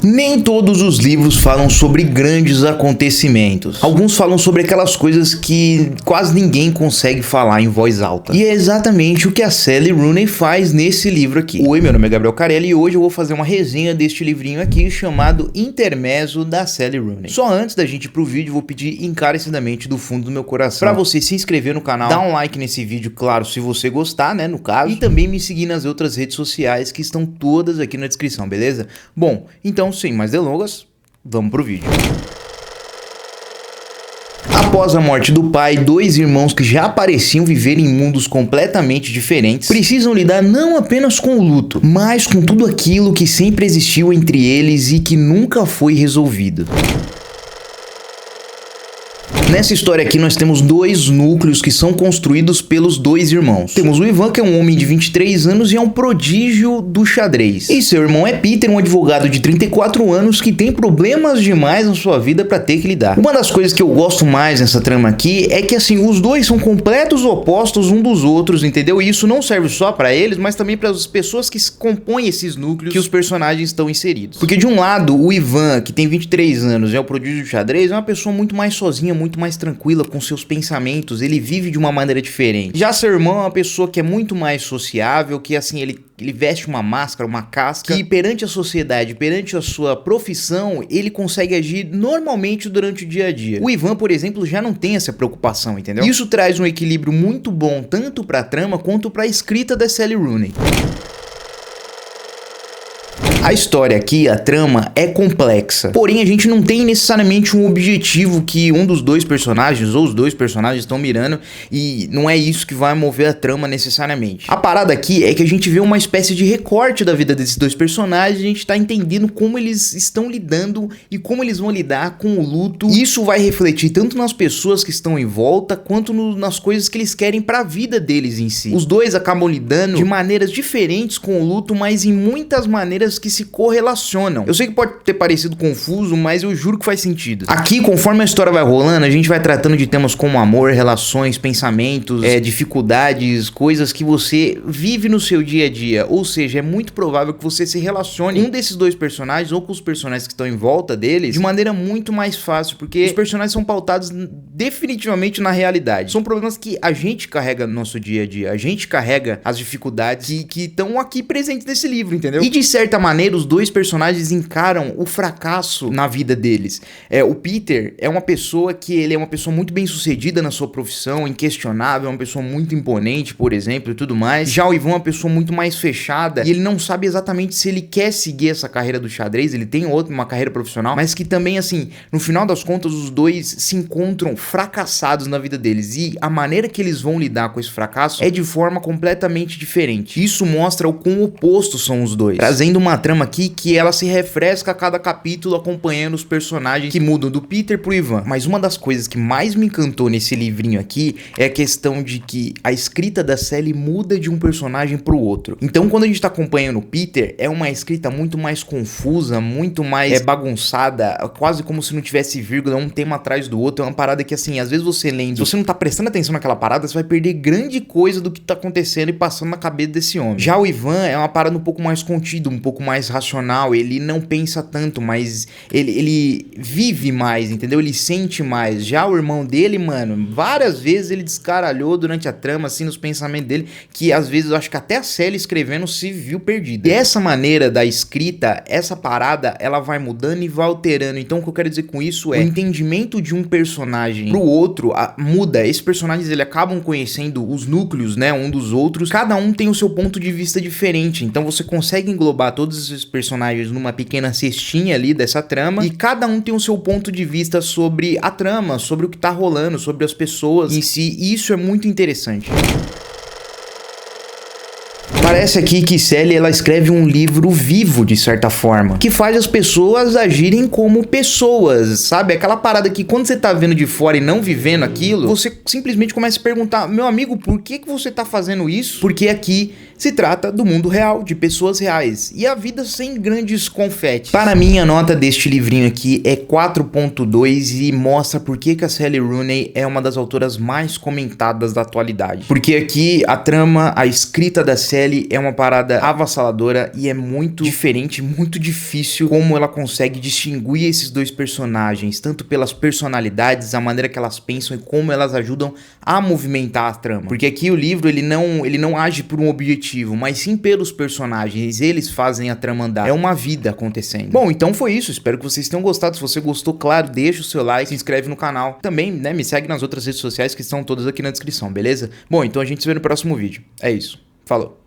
Nem todos os livros falam sobre grandes acontecimentos. Alguns falam sobre aquelas coisas que quase ninguém consegue falar em voz alta. E é exatamente o que a Sally Rooney faz nesse livro aqui. Oi, meu nome é Gabriel Carelli e hoje eu vou fazer uma resenha deste livrinho aqui chamado Intermezzo da Sally Rooney. Só antes da gente ir pro vídeo, vou pedir encarecidamente do fundo do meu coração pra você se inscrever no canal, dar um like nesse vídeo, claro, se você gostar, né, no caso, e também me seguir nas outras redes sociais que estão todas aqui na descrição, beleza? Bom, então sem mais delongas, vamos pro vídeo. Após a morte do pai, dois irmãos que já pareciam viver em mundos completamente diferentes precisam lidar não apenas com o luto, mas com tudo aquilo que sempre existiu entre eles e que nunca foi resolvido. Nessa história aqui nós temos dois núcleos que são construídos pelos dois irmãos. Temos o Ivan, que é um homem de 23 anos e é um prodígio do xadrez. E seu irmão é Peter, um advogado de 34 anos que tem problemas demais na sua vida pra ter que lidar. Uma das coisas que eu gosto mais nessa trama aqui é que assim, os dois são completos opostos um dos outros, entendeu? E isso não serve só pra eles, mas também para as pessoas que compõem esses núcleos que os personagens estão inseridos. Porque de um lado, o Ivan, que tem 23 anos e é o prodígio do xadrez, é uma pessoa muito mais sozinha, muito mais tranquila com seus pensamentos, ele vive de uma maneira diferente. Já seu irmão é uma pessoa que é muito mais sociável, que assim, ele veste uma máscara, uma casca, que perante a sociedade, perante a sua profissão, ele consegue agir normalmente durante o dia a dia. O Ivan, por exemplo, já não tem essa preocupação, entendeu? Isso traz um equilíbrio muito bom, tanto pra trama quanto pra escrita da Sally Rooney. A história aqui, a trama, é complexa, porém a gente não tem necessariamente um objetivo que um dos dois personagens ou os dois personagens estão mirando, e não é isso que vai mover a trama necessariamente. A parada aqui é que a gente vê uma espécie de recorte da vida desses dois personagens, a gente tá entendendo como eles estão lidando e como eles vão lidar com o luto. Isso vai refletir tanto nas pessoas que estão em volta, quanto nas coisas que eles querem pra vida deles em si. Os dois acabam lidando de maneiras diferentes com o luto, mas em muitas maneiras que se correlacionam. Eu sei que pode ter parecido confuso, mas eu juro que faz sentido. Aqui, conforme a história vai rolando, a gente vai tratando de temas como amor, relações, pensamentos, dificuldades, coisas que você vive no seu dia a dia. Ou seja, é muito provável que você se relacione com um desses dois personagens ou com os personagens que estão em volta deles de maneira muito mais fácil, porque os personagens são pautados definitivamente na realidade. São problemas que a gente carrega no nosso dia a dia, a gente carrega as dificuldades que estão aqui presentes nesse livro, entendeu? E de certa maneira, os dois personagens encaram o fracasso na vida deles. O Peter é uma pessoa que ele é uma pessoa muito bem sucedida na sua profissão, inquestionável, é uma pessoa muito imponente, por exemplo, e tudo mais. Já o Ivan é uma pessoa muito mais fechada e ele não sabe exatamente se ele quer seguir essa carreira do xadrez, ele tem uma carreira profissional, mas que também, assim, no final das contas, os dois se encontram fracassados na vida deles e a maneira que eles vão lidar com esse fracasso é de forma completamente diferente. Isso mostra o quão opostos são os dois, trazendo uma trama aqui que ela se refresca a cada capítulo acompanhando os personagens que mudam do Peter pro Ivan. Mas uma das coisas que mais me encantou nesse livrinho aqui é a questão de que a escrita da Sally muda de um personagem pro outro. Então quando a gente tá acompanhando o Peter, é uma escrita muito mais confusa, muito mais bagunçada, quase como se não tivesse vírgula, um tema atrás do outro. É uma parada que assim, às vezes você lendo, se você não tá prestando atenção naquela parada, você vai perder grande coisa do que tá acontecendo e passando na cabeça desse homem. Já o Ivan é uma parada um pouco mais contida, um pouco mais racional, ele não pensa tanto, mas ele vive mais, entendeu? Ele sente mais. Já o irmão dele, mano, várias vezes ele descaralhou durante a trama, assim, nos pensamentos dele, que às vezes eu acho que até a Sally escrevendo se viu perdida. E essa maneira da escrita, essa parada, ela vai mudando e vai alterando. Então o que eu quero dizer com isso é, o entendimento de um personagem pro outro muda. Esses personagens, eles acabam conhecendo os núcleos, né, um dos outros. Cada um tem o seu ponto de vista diferente, então você consegue englobar todos esses personagens numa pequena cestinha ali dessa trama, e cada um tem o seu ponto de vista sobre a trama, sobre o que tá rolando, sobre as pessoas em si, e isso é muito interessante. Parece aqui que Sally, ela escreve um livro vivo, de certa forma, que faz as pessoas agirem como pessoas, sabe? Aquela parada que quando você tá vendo de fora e não vivendo aquilo, você simplesmente começa a perguntar, meu amigo, por que você tá fazendo isso? Porque aqui Se trata do mundo real, de pessoas reais, e a vida sem grandes confetes. Para mim, a nota deste livrinho aqui é 4.2 e mostra por que a Sally Rooney é uma das autoras mais comentadas da atualidade. Porque aqui a trama, a escrita da Sally é uma parada avassaladora e é muito diferente, muito difícil como ela consegue distinguir esses dois personagens, tanto pelas personalidades, a maneira que elas pensam e como elas ajudam a movimentar a trama. Porque aqui o livro ele não age por um objetivo, mas sim pelos personagens, eles fazem a trama andar. É uma vida acontecendo. Bom, então foi isso, espero que vocês tenham gostado. Se você gostou, claro, deixa o seu like, se inscreve no canal. Também, né, me segue nas outras redes sociais que estão todas aqui na descrição, beleza? Bom, então a gente se vê no próximo vídeo. É isso. Falou.